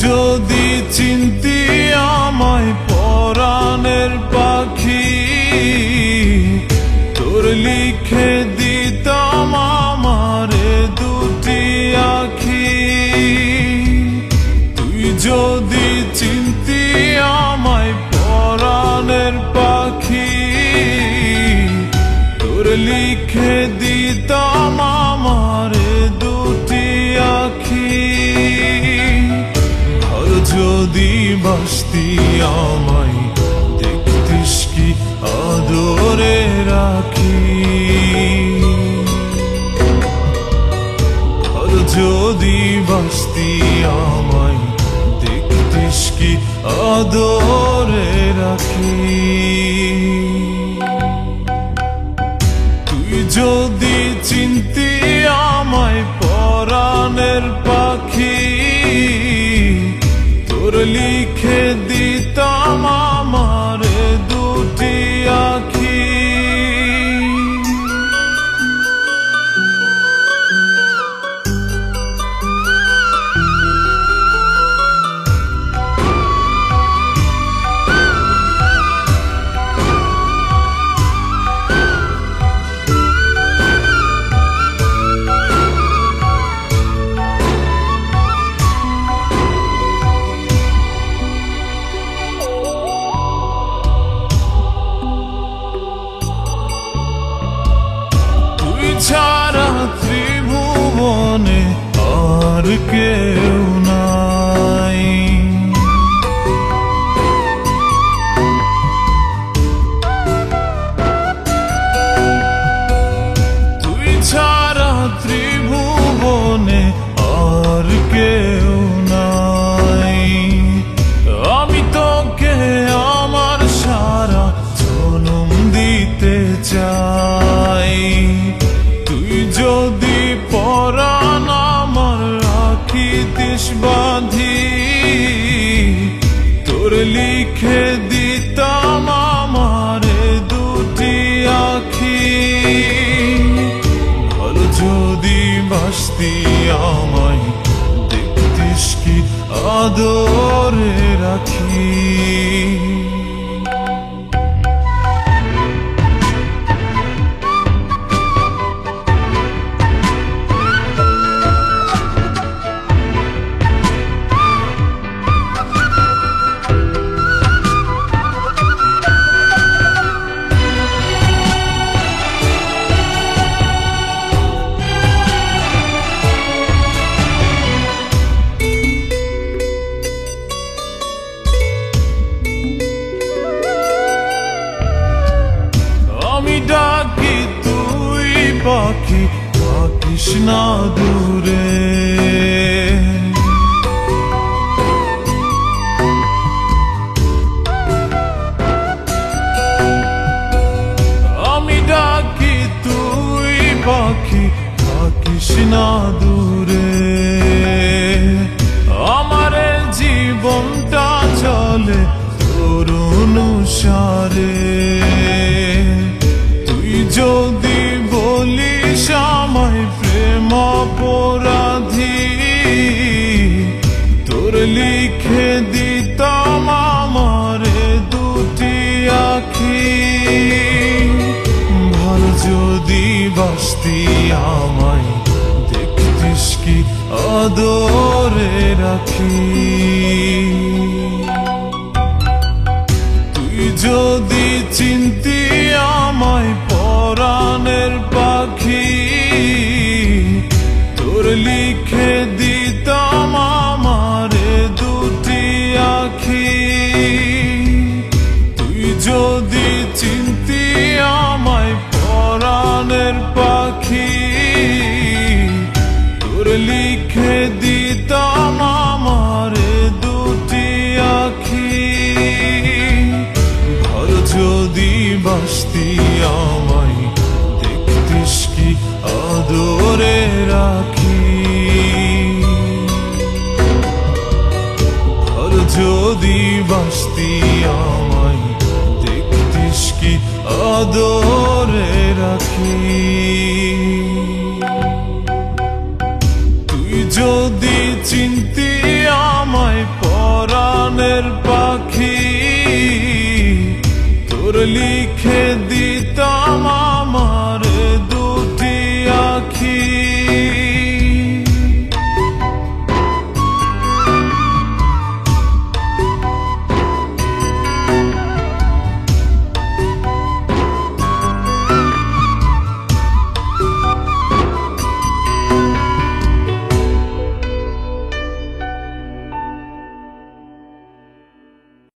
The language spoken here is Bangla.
যদি চিনতি আমায় পরাণের পাখি, তোর লিখে দিতাম আমারে দুটি আখি। তুই যদি চিনতি আমায় পরাণের পাখি, তোর লিখে দিতাম আমারে দুটি আখি। যদি বাসতি আমায় দেখতিস কি আদরে রাখি। যদি বাসতি আমায় দেখতিস কি আদরে রাখি। তুই যদি চিনতি আমায় পরাণের পাখি, তোর লিখে দিতাম আমারে দুটি আখি। ছাড়া ত্রিভুবনে আর কেউ নাই। তুই ছাড়া ত্রিভুবনে আর কেউ নাই। আমি তোকে আমার সারা জনম দিতে চাই। যদি পরাণ আমার রাখিতিস বাঁধি, তোর লিখে দিতাম আমারে দুটি আখি। ভালো যদি বাসতি আমায় দেখতিস কি আদরে রাখি। ডাকি তুই পাখি থাকিস না দূরে। আমি ডাকি তুই পাখি থাকিস না দূরে। আমার জীবনটা চলে তোর অনুসারে। যদি বলিস আমায় প্রেম অপরাধী, তোর লিখে দিতাম আমারে দুটি আখি। ভালো যদি বাসতি আমায় দেখতিস কি আদরে রাখি। তুই যদি চিনতি আমায় পরাণের পাখি, তোর লিখে দিতাম আমারে দুটি আখি। তুই যদি চিনতি আমায় পরাণের পাখি, তোর লিখে দিতাম আমারে দুটি আখি। ভালো যদি বাসতি আমায় দেখতিস কি আদরে রাখি। ভালো যদি বাসতি আমায় দেখতিস কি আদরে রাখি। তুই যদি চিনতি আমায় লিখে